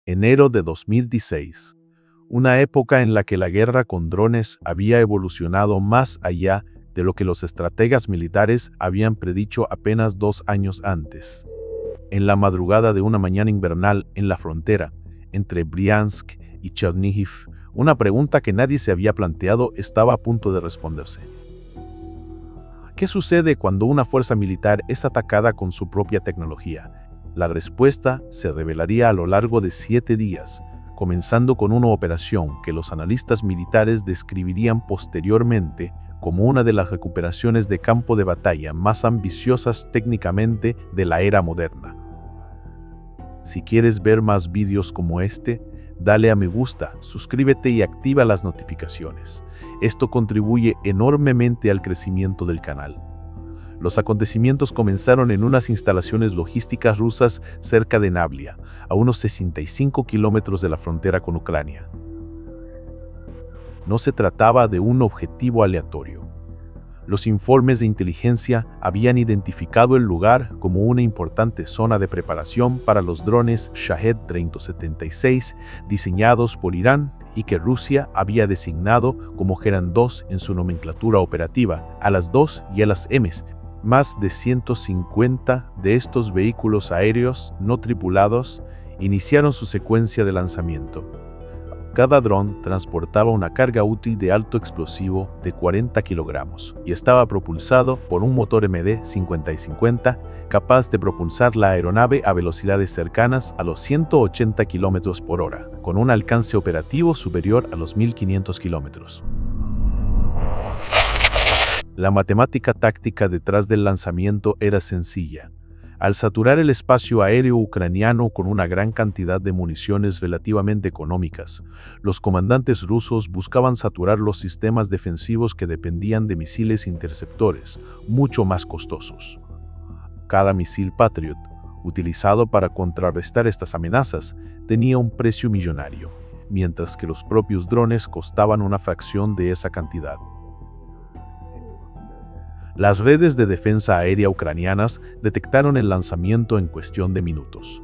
Enero de 2016. Una época en la que la guerra con drones había evolucionado más allá de lo que los estrategas militares habían predicho apenas 2 años antes. En la madrugada de una mañana invernal en la frontera entre Briansk y Chernihiv, una pregunta que nadie se había planteado estaba a punto de responderse. ¿Qué sucede cuando una fuerza militar es atacada con su propia tecnología? La respuesta se revelaría a lo largo de 7 días, comenzando con una operación que los analistas militares describirían posteriormente como una de las recuperaciones de campo de batalla más ambiciosas técnicamente de la era moderna. Si quieres ver más vídeos como este, dale a me gusta, suscríbete y activa las notificaciones. Esto contribuye enormemente al crecimiento del canal. Los acontecimientos comenzaron en unas instalaciones logísticas rusas cerca de Nablia, a unos 65 kilómetros de la frontera con Ucrania. No se trataba de un objetivo aleatorio. Los informes de inteligencia habían identificado el lugar como una importante zona de preparación para los drones Shahed 376 diseñados por Irán y que Rusia había designado como Geran 2 en su nomenclatura operativa, a las 2 y a las M. Más de 150 de estos vehículos aéreos no tripulados iniciaron su secuencia de lanzamiento. Cada dron transportaba una carga útil de alto explosivo de 40 kilogramos y estaba propulsado por un motor MD-50-50 capaz de propulsar la aeronave a velocidades cercanas a los 180 kilómetros por hora, con un alcance operativo superior a los 1500 kilómetros. La matemática táctica detrás del lanzamiento era sencilla. Al saturar el espacio aéreo ucraniano con una gran cantidad de municiones relativamente económicas, los comandantes rusos buscaban saturar los sistemas defensivos que dependían de misiles interceptores, mucho más costosos. Cada misil Patriot, utilizado para contrarrestar estas amenazas, tenía un precio millonario, mientras que los propios drones costaban una fracción de esa cantidad. Las redes de defensa aérea ucranianas detectaron el lanzamiento en cuestión de minutos.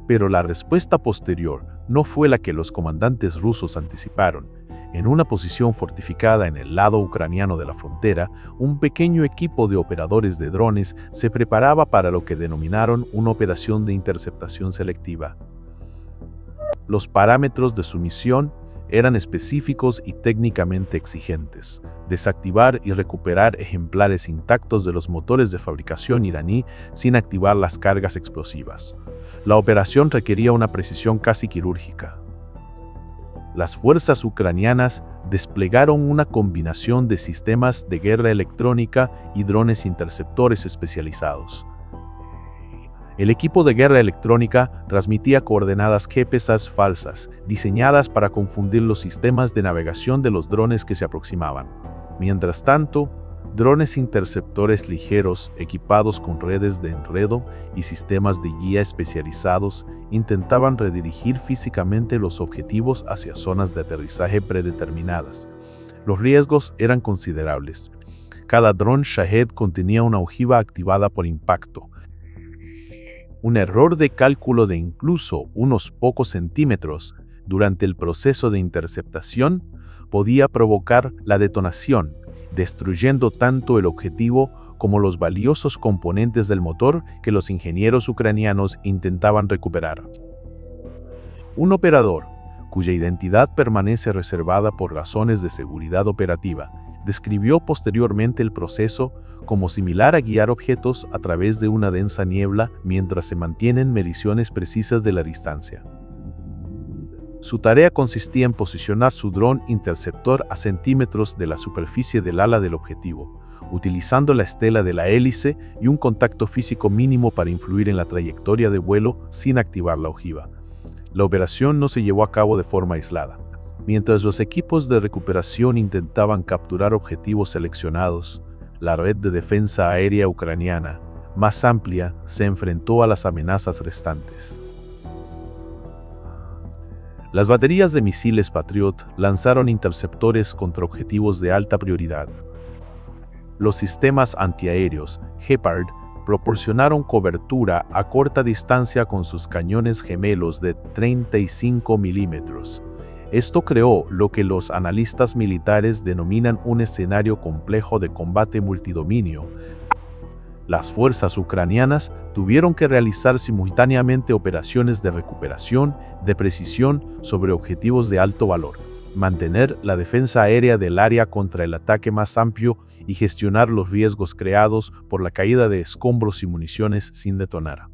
Pero la respuesta posterior no fue la que los comandantes rusos anticiparon. En una posición fortificada en el lado ucraniano de la frontera, un pequeño equipo de operadores de drones se preparaba para lo que denominaron una operación de interceptación selectiva. Los parámetros de su misión eran específicos y técnicamente exigentes: desactivar y recuperar ejemplares intactos de los motores de fabricación iraní sin activar las cargas explosivas. La operación requería una precisión casi quirúrgica. Las fuerzas ucranianas desplegaron una combinación de sistemas de guerra electrónica y drones interceptores especializados. El equipo de guerra electrónica transmitía coordenadas GPS falsas, diseñadas para confundir los sistemas de navegación de los drones que se aproximaban. Mientras tanto, drones interceptores ligeros equipados con redes de enredo y sistemas de guía especializados intentaban redirigir físicamente los objetivos hacia zonas de aterrizaje predeterminadas. Los riesgos eran considerables. Cada dron Shahed contenía una ojiva activada por impacto. Un error de cálculo de incluso unos pocos centímetros durante el proceso de interceptación podía provocar la detonación, destruyendo tanto el objetivo como los valiosos componentes del motor que los ingenieros ucranianos intentaban recuperar. Un operador, cuya identidad permanece reservada por razones de seguridad operativa, describió posteriormente el proceso como similar a guiar objetos a través de una densa niebla mientras se mantienen mediciones precisas de la distancia. Su tarea consistía en posicionar su dron interceptor a centímetros de la superficie del ala del objetivo, utilizando la estela de la hélice y un contacto físico mínimo para influir en la trayectoria de vuelo sin activar la ojiva. La operación no se llevó a cabo de forma aislada. Mientras los equipos de recuperación intentaban capturar objetivos seleccionados, la red de defensa aérea ucraniana, más amplia, se enfrentó a las amenazas restantes. Las baterías de misiles Patriot lanzaron interceptores contra objetivos de alta prioridad. Los sistemas antiaéreos Gepard proporcionaron cobertura a corta distancia con sus cañones gemelos de 35 milímetros. Esto creó lo que los analistas militares denominan un escenario complejo de combate multidominio. Las fuerzas ucranianas tuvieron que realizar simultáneamente operaciones de recuperación de precisión sobre objetivos de alto valor, mantener la defensa aérea del área contra el ataque más amplio y gestionar los riesgos creados por la caída de escombros y municiones sin detonar.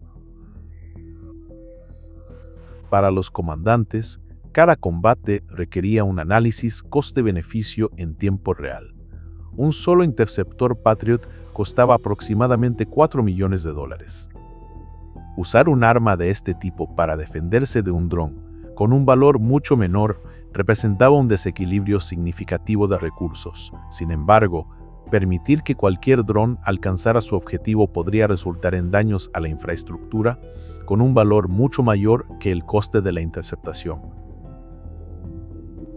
Para los comandantes, cada combate requería un análisis coste-beneficio en tiempo real. Un solo interceptor Patriot costaba aproximadamente $4 millones. Usar un arma de este tipo para defenderse de un dron, con un valor mucho menor, representaba un desequilibrio significativo de recursos. Sin embargo, permitir que cualquier dron alcanzara su objetivo podría resultar en daños a la infraestructura, con un valor mucho mayor que el coste de la interceptación.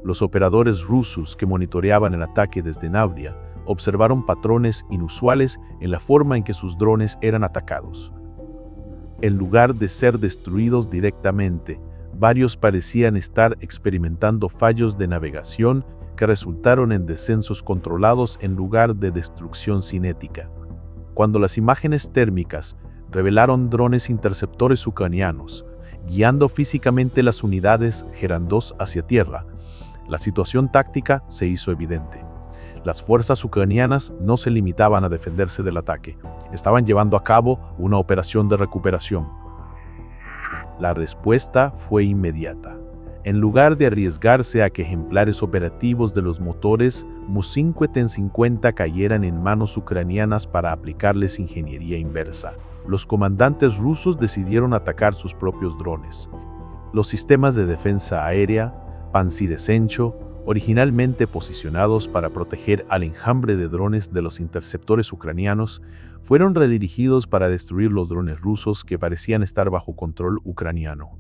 Los operadores rusos que monitoreaban el ataque desde Navria observaron patrones inusuales en la forma en que sus drones eran atacados. En lugar de ser destruidos directamente, varios parecían estar experimentando fallos de navegación que resultaron en descensos controlados en lugar de destrucción cinética. Cuando las imágenes térmicas revelaron drones interceptores ucranianos guiando físicamente las unidades Gerand 2 hacia tierra, la situación táctica se hizo evidente. Las fuerzas ucranianas no se limitaban a defenderse del ataque, estaban llevando a cabo una operación de recuperación. La respuesta fue inmediata. En lugar de arriesgarse a que ejemplares operativos de los motores Mu-50 cayeran en manos ucranianas para aplicarles ingeniería inversa, los comandantes rusos decidieron atacar sus propios drones. Los sistemas de defensa aérea, Pantsir-Esencho, originalmente posicionados para proteger al enjambre de drones de los interceptores ucranianos, fueron redirigidos para destruir los drones rusos que parecían estar bajo control ucraniano.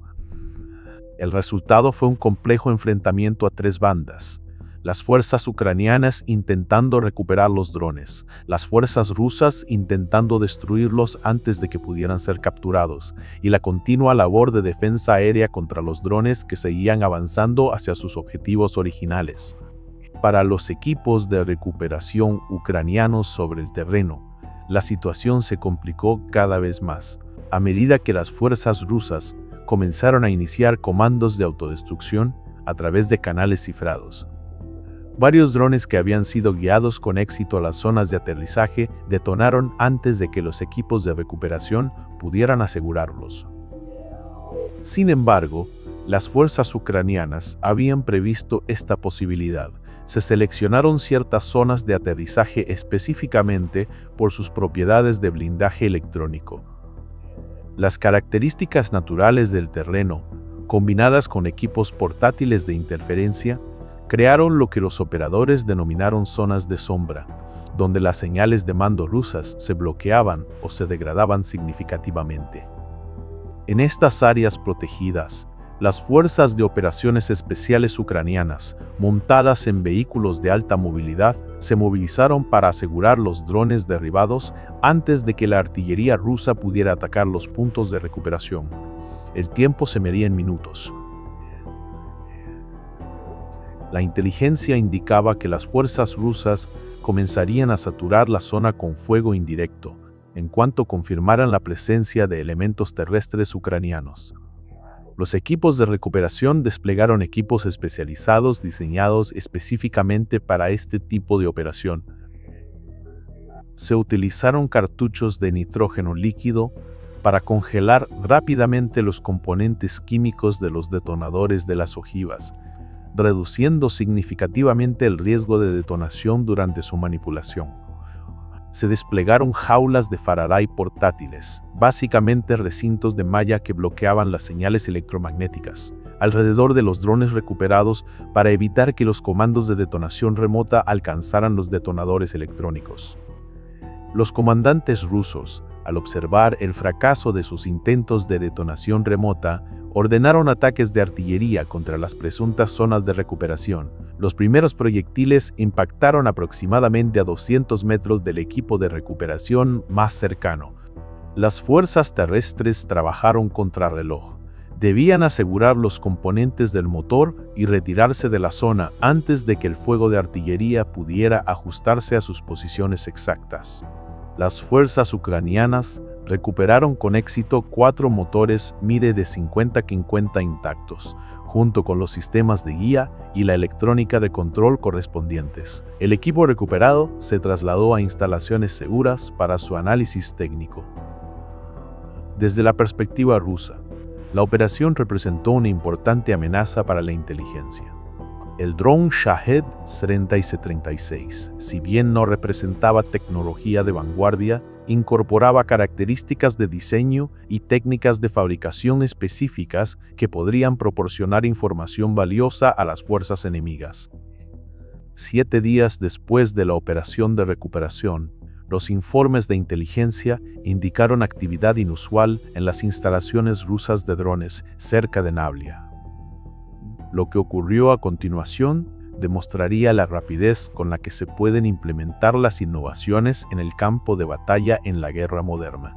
El resultado fue un complejo enfrentamiento a tres bandas: las fuerzas ucranianas intentando recuperar los drones, las fuerzas rusas intentando destruirlos antes de que pudieran ser capturados, y la continua labor de defensa aérea contra los drones que seguían avanzando hacia sus objetivos originales. Para los equipos de recuperación ucranianos sobre el terreno, la situación se complicó cada vez más, a medida que las fuerzas rusas comenzaron a iniciar comandos de autodestrucción a través de canales cifrados. Varios drones que habían sido guiados con éxito a las zonas de aterrizaje detonaron antes de que los equipos de recuperación pudieran asegurarlos. Sin embargo, las fuerzas ucranianas habían previsto esta posibilidad. Se seleccionaron ciertas zonas de aterrizaje específicamente por sus propiedades de blindaje electrónico. Las características naturales del terreno, combinadas con equipos portátiles de interferencia, crearon lo que los operadores denominaron zonas de sombra, donde las señales de mando rusas se bloqueaban o se degradaban significativamente. En estas áreas protegidas, las fuerzas de operaciones especiales ucranianas, montadas en vehículos de alta movilidad, se movilizaron para asegurar los drones derribados antes de que la artillería rusa pudiera atacar los puntos de recuperación. El tiempo se medía en minutos. La inteligencia indicaba que las fuerzas rusas comenzarían a saturar la zona con fuego indirecto, en cuanto confirmaran la presencia de elementos terrestres ucranianos. Los equipos de recuperación desplegaron equipos especializados diseñados específicamente para este tipo de operación. Se utilizaron cartuchos de nitrógeno líquido para congelar rápidamente los componentes químicos de los detonadores de las ojivas, reduciendo significativamente el riesgo de detonación durante su manipulación. Se desplegaron jaulas de Faraday portátiles, básicamente recintos de malla que bloqueaban las señales electromagnéticas, alrededor de los drones recuperados para evitar que los comandos de detonación remota alcanzaran los detonadores electrónicos. Los comandantes rusos, al observar el fracaso de sus intentos de detonación remota, ordenaron ataques de artillería contra las presuntas zonas de recuperación. Los primeros proyectiles impactaron aproximadamente a 200 metros del equipo de recuperación más cercano, Las fuerzas terrestres trabajaron contrarreloj. Debían asegurar los componentes del motor y retirarse de la zona antes de que el fuego de artillería pudiera ajustarse a sus posiciones exactas. Las fuerzas ucranianas recuperaron con éxito 4 motores MIDE de 50-50 intactos, junto con los sistemas de guía y la electrónica de control correspondientes. El equipo recuperado se trasladó a instalaciones seguras para su análisis técnico. Desde la perspectiva rusa, la operación representó una importante amenaza para la inteligencia. El dron Shahed 30-36, si bien no representaba tecnología de vanguardia, incorporaba características de diseño y técnicas de fabricación específicas que podrían proporcionar información valiosa a las fuerzas enemigas. 7 días después de la operación de recuperación, los informes de inteligencia indicaron actividad inusual en las instalaciones rusas de drones cerca de Navlia. Lo que ocurrió a continuación demostraría la rapidez con la que se pueden implementar las innovaciones en el campo de batalla en la guerra moderna.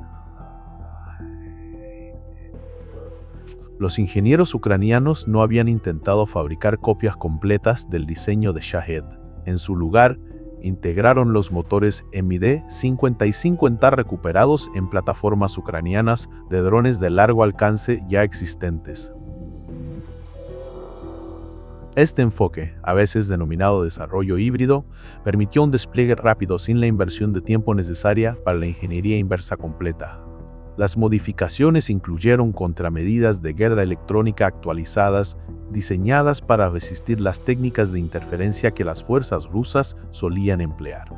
Los ingenieros ucranianos no habían intentado fabricar copias completas del diseño de Shahed. En su lugar, integraron los motores MID 50-50 recuperados en plataformas ucranianas de drones de largo alcance ya existentes. Este enfoque, a veces denominado desarrollo híbrido, permitió un despliegue rápido sin la inversión de tiempo necesaria para la ingeniería inversa completa. Las modificaciones incluyeron contramedidas de guerra electrónica actualizadas, diseñadas para resistir las técnicas de interferencia que las fuerzas rusas solían emplear.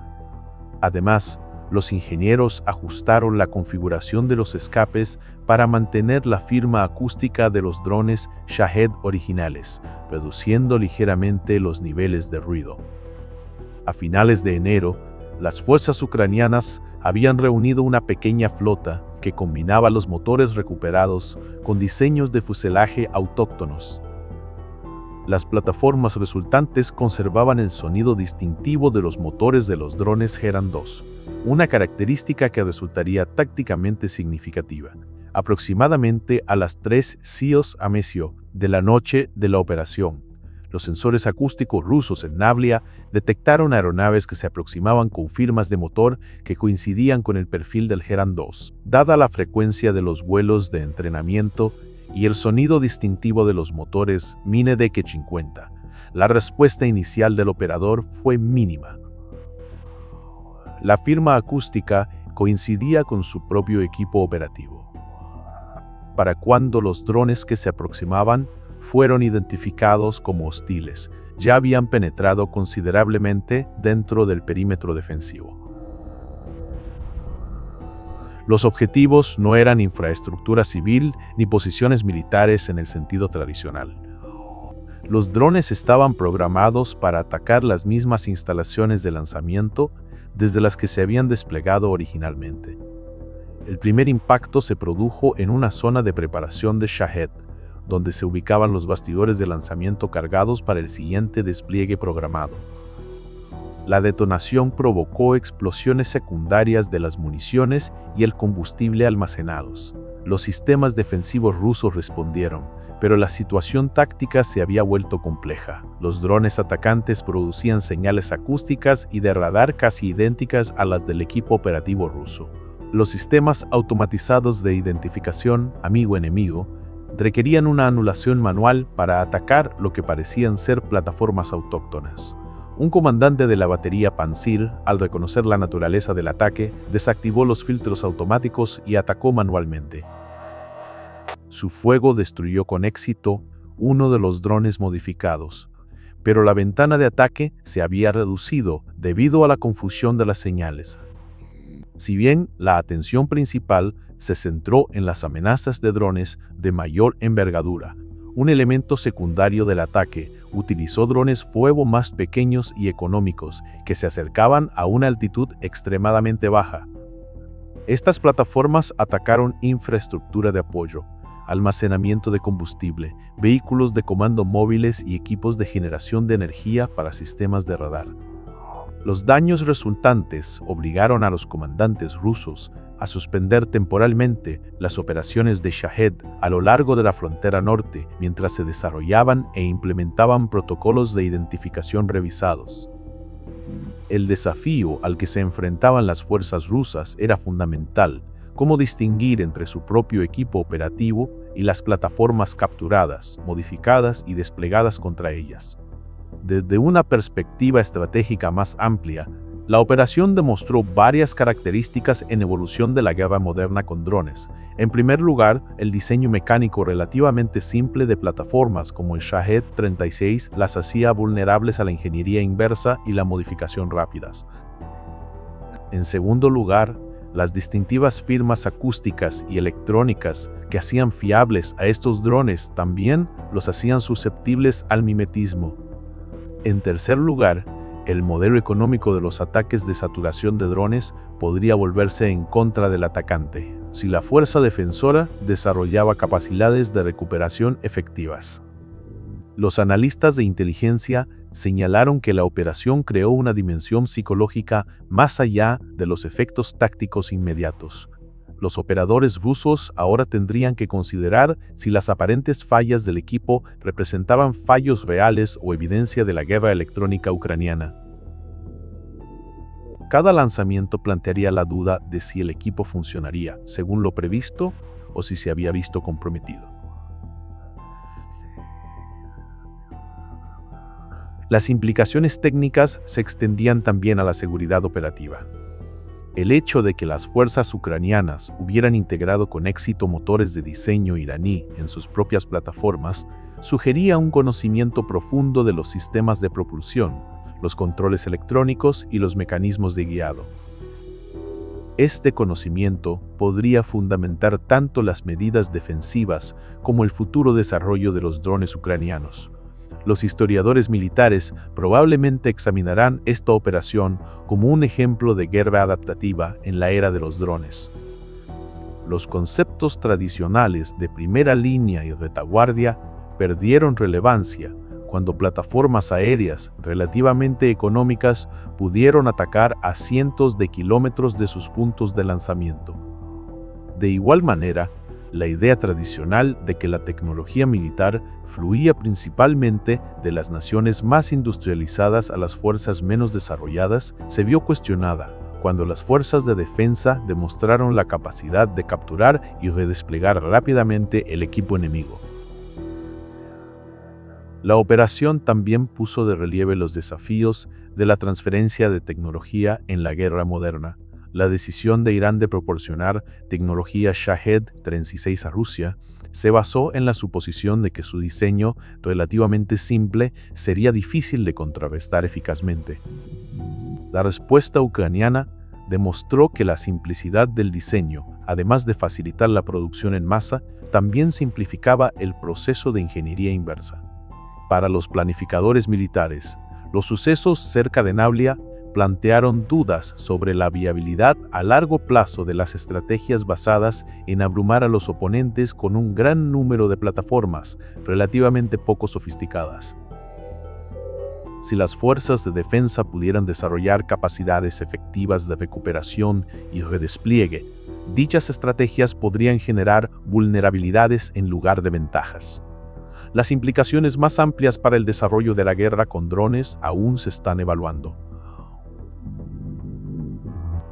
Además, los ingenieros ajustaron la configuración de los escapes para mantener la firma acústica de los drones Shahed originales, reduciendo ligeramente los niveles de ruido. A finales de enero, las fuerzas ucranianas habían reunido una pequeña flota que combinaba los motores recuperados con diseños de fuselaje autóctonos. Las plataformas resultantes conservaban el sonido distintivo de los motores de los drones Geran 2, una característica que resultaría tácticamente significativa. Aproximadamente a las 3 am de la noche de la operación, los sensores acústicos rusos en Navlia detectaron aeronaves que se aproximaban con firmas de motor que coincidían con el perfil del Geran 2. Dada la frecuencia de los vuelos de entrenamiento y el sonido distintivo de los motores MINEDEC 50, la respuesta inicial del operador fue mínima. La firma acústica coincidía con su propio equipo operativo. Para cuando los drones que se aproximaban fueron identificados como hostiles, ya habían penetrado considerablemente dentro del perímetro defensivo. Los objetivos no eran infraestructura civil ni posiciones militares en el sentido tradicional. Los drones estaban programados para atacar las mismas instalaciones de lanzamiento desde las que se habían desplegado originalmente. El primer impacto se produjo en una zona de preparación de Shahed, donde se ubicaban los bastidores de lanzamiento cargados para el siguiente despliegue programado. La detonación provocó explosiones secundarias de las municiones y el combustible almacenados. Los sistemas defensivos rusos respondieron, pero la situación táctica se había vuelto compleja. Los drones atacantes producían señales acústicas y de radar casi idénticas a las del equipo operativo ruso. Los sistemas automatizados de identificación amigo-enemigo requerían una anulación manual para atacar lo que parecían ser plataformas autóctonas. Un comandante de la batería Panzir, al reconocer la naturaleza del ataque, desactivó los filtros automáticos y atacó manualmente. Su fuego destruyó con éxito uno de los drones modificados, pero la ventana de ataque se había reducido debido a la confusión de las señales. Si bien la atención principal se centró en las amenazas de drones de mayor envergadura, un elemento secundario del ataque utilizó drones fuego más pequeños y económicos que se acercaban a una altitud extremadamente baja. Estas plataformas atacaron infraestructura de apoyo, almacenamiento de combustible, vehículos de comando móviles y equipos de generación de energía para sistemas de radar. Los daños resultantes obligaron a los comandantes rusos a suspender temporalmente las operaciones de Shahed a lo largo de la frontera norte mientras se desarrollaban e implementaban protocolos de identificación revisados. El desafío al que se enfrentaban las fuerzas rusas era fundamental: cómo distinguir entre su propio equipo operativo y las plataformas capturadas, modificadas y desplegadas contra ellas. Desde una perspectiva estratégica más amplia, la operación demostró varias características en evolución de la guerra moderna con drones. En primer lugar, el diseño mecánico relativamente simple de plataformas como el Shahed 36 las hacía vulnerables a la ingeniería inversa y la modificación rápidas. En segundo lugar, las distintivas firmas acústicas y electrónicas que hacían fiables a estos drones también los hacían susceptibles al mimetismo. En tercer lugar, el modelo económico de los ataques de saturación de drones podría volverse en contra del atacante si la fuerza defensora desarrollaba capacidades de recuperación efectivas. Los analistas de inteligencia señalaron que la operación creó una dimensión psicológica más allá de los efectos tácticos inmediatos. Los operadores rusos ahora tendrían que considerar si las aparentes fallas del equipo representaban fallos reales o evidencia de la guerra electrónica ucraniana. Cada lanzamiento plantearía la duda de si el equipo funcionaría según lo previsto o si se había visto comprometido. Las implicaciones técnicas se extendían también a la seguridad operativa. El hecho de que las fuerzas ucranianas hubieran integrado con éxito motores de diseño iraní en sus propias plataformas sugería un conocimiento profundo de los sistemas de propulsión, los controles electrónicos y los mecanismos de guiado. Este conocimiento podría fundamentar tanto las medidas defensivas como el futuro desarrollo de los drones ucranianos. Los historiadores militares probablemente examinarán esta operación como un ejemplo de guerra adaptativa en la era de los drones. Los conceptos tradicionales de primera línea y retaguardia perdieron relevancia cuando plataformas aéreas relativamente económicas pudieron atacar a cientos de kilómetros de sus puntos de lanzamiento. De igual manera, la idea tradicional de que la tecnología militar fluía principalmente de las naciones más industrializadas a las fuerzas menos desarrolladas se vio cuestionada cuando las fuerzas de defensa demostraron la capacidad de capturar y redesplegar rápidamente el equipo enemigo. La operación también puso de relieve los desafíos de la transferencia de tecnología en la guerra moderna. La decisión de Irán de proporcionar tecnología Shahed 36 a Rusia se basó en la suposición de que su diseño relativamente simple sería difícil de contrarrestar eficazmente. La respuesta ucraniana demostró que la simplicidad del diseño, además de facilitar la producción en masa, también simplificaba el proceso de ingeniería inversa. Para los planificadores militares, los sucesos cerca de Nablya plantearon dudas sobre la viabilidad a largo plazo de las estrategias basadas en abrumar a los oponentes con un gran número de plataformas relativamente poco sofisticadas. Si las fuerzas de defensa pudieran desarrollar capacidades efectivas de recuperación y redespliegue, dichas estrategias podrían generar vulnerabilidades en lugar de ventajas. Las implicaciones más amplias para el desarrollo de la guerra con drones aún se están evaluando.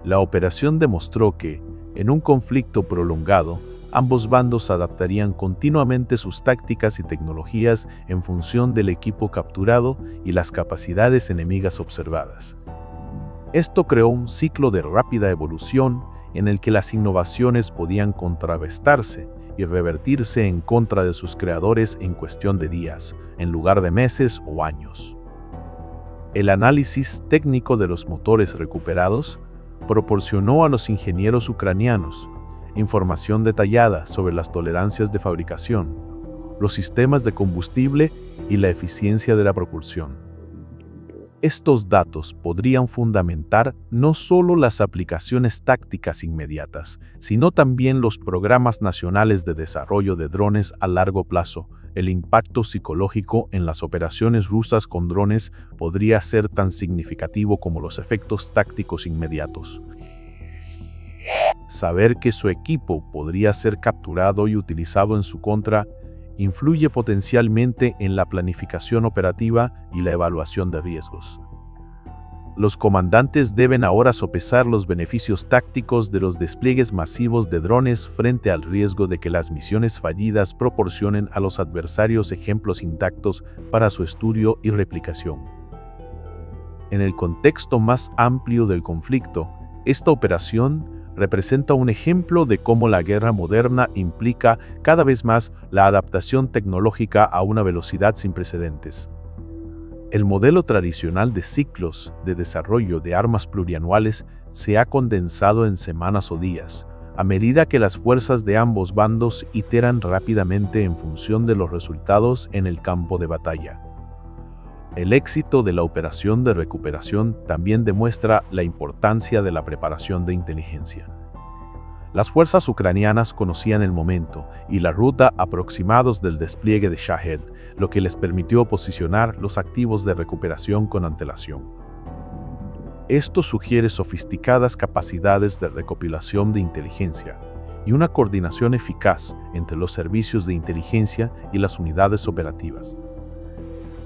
La operación demostró que, en un conflicto prolongado, ambos bandos adaptarían continuamente sus tácticas y tecnologías en función del equipo capturado y las capacidades enemigas observadas. Esto creó un ciclo de rápida evolución en el que las innovaciones podían contrarrestarse y revertirse en contra de sus creadores en cuestión de días, en lugar de meses o años. El análisis técnico de los motores recuperados proporcionó a los ingenieros ucranianos información detallada sobre las tolerancias de fabricación, los sistemas de combustible y la eficiencia de la propulsión. Estos datos podrían fundamentar no solo las aplicaciones tácticas inmediatas, sino también los programas nacionales de desarrollo de drones a largo plazo, el impacto psicológico en las operaciones rusas con drones podría ser tan significativo como los efectos tácticos inmediatos. Saber que su equipo podría ser capturado y utilizado en su contra influye potencialmente en la planificación operativa y la evaluación de riesgos. Los comandantes deben ahora sopesar los beneficios tácticos de los despliegues masivos de drones frente al riesgo de que las misiones fallidas proporcionen a los adversarios ejemplos intactos para su estudio y replicación. En el contexto más amplio del conflicto, esta operación representa un ejemplo de cómo la guerra moderna implica cada vez más la adaptación tecnológica a una velocidad sin precedentes. El modelo tradicional de ciclos de desarrollo de armas plurianuales se ha condensado en semanas o días, a medida que las fuerzas de ambos bandos iteran rápidamente en función de los resultados en el campo de batalla. El éxito de la operación de recuperación también demuestra la importancia de la preparación de inteligencia. Las fuerzas ucranianas conocían el momento y la ruta aproximados del despliegue de Shahed, lo que les permitió posicionar los activos de recuperación con antelación. Esto sugiere sofisticadas capacidades de recopilación de inteligencia y una coordinación eficaz entre los servicios de inteligencia y las unidades operativas.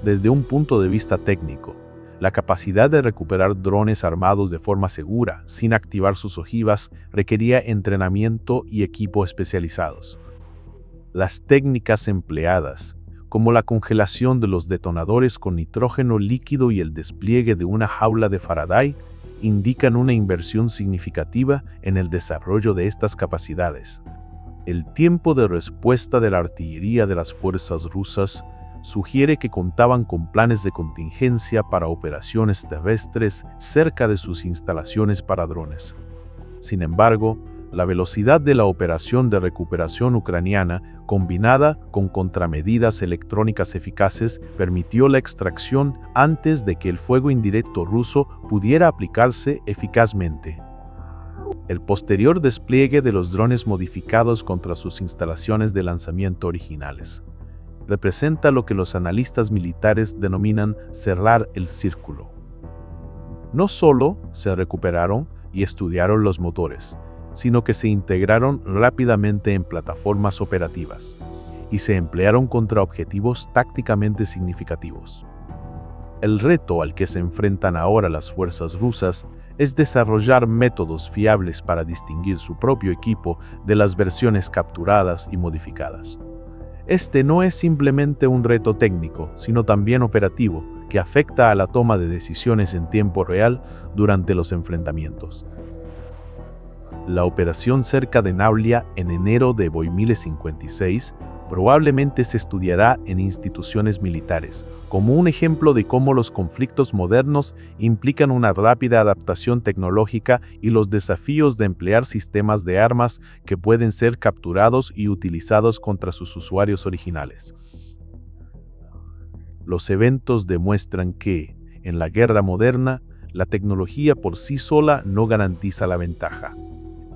Desde un punto de vista técnico, la capacidad de recuperar drones armados de forma segura, sin activar sus ojivas, requería entrenamiento y equipo especializados. Las técnicas empleadas, como la congelación de los detonadores con nitrógeno líquido y el despliegue de una jaula de Faraday, indican una inversión significativa en el desarrollo de estas capacidades. El tiempo de respuesta de la artillería de las fuerzas rusas sugiere que contaban con planes de contingencia para operaciones terrestres cerca de sus instalaciones para drones. Sin embargo, la velocidad de la operación de recuperación ucraniana, combinada con contramedidas electrónicas eficaces, permitió la extracción antes de que el fuego indirecto ruso pudiera aplicarse eficazmente. El posterior despliegue de los drones modificados contra sus instalaciones de lanzamiento originales representa lo que los analistas militares denominan cerrar el círculo. No solo se recuperaron y estudiaron los motores, sino que se integraron rápidamente en plataformas operativas y se emplearon contra objetivos tácticamente significativos. El reto al que se enfrentan ahora las fuerzas rusas es desarrollar métodos fiables para distinguir su propio equipo de las versiones capturadas y modificadas. Este no es simplemente un reto técnico, sino también operativo, que afecta a la toma de decisiones en tiempo real durante los enfrentamientos. La operación cerca de Naulia en enero de 2056 probablemente se estudiará en instituciones militares, como un ejemplo de cómo los conflictos modernos implican una rápida adaptación tecnológica y los desafíos de emplear sistemas de armas que pueden ser capturados y utilizados contra sus usuarios originales. Los eventos demuestran que, en la guerra moderna, la tecnología por sí sola no garantiza la ventaja.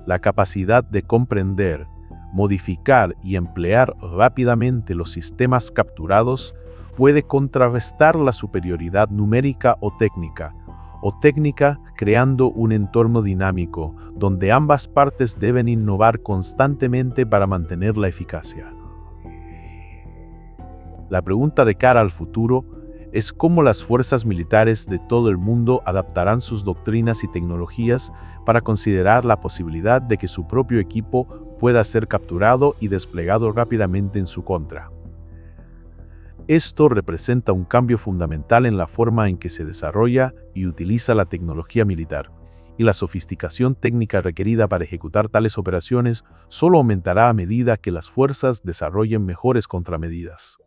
La capacidad de comprender, modificar y emplear rápidamente los sistemas capturados puede contrarrestar la superioridad numérica o técnica creando un entorno dinámico donde ambas partes deben innovar constantemente para mantener la eficacia. La pregunta de cara al futuro es cómo las fuerzas militares de todo el mundo adaptarán sus doctrinas y tecnologías para considerar la posibilidad de que su propio equipo pueda ser capturado y desplegado rápidamente en su contra. Esto representa un cambio fundamental en la forma en que se desarrolla y utiliza la tecnología militar, y la sofisticación técnica requerida para ejecutar tales operaciones solo aumentará a medida que las fuerzas desarrollen mejores contramedidas.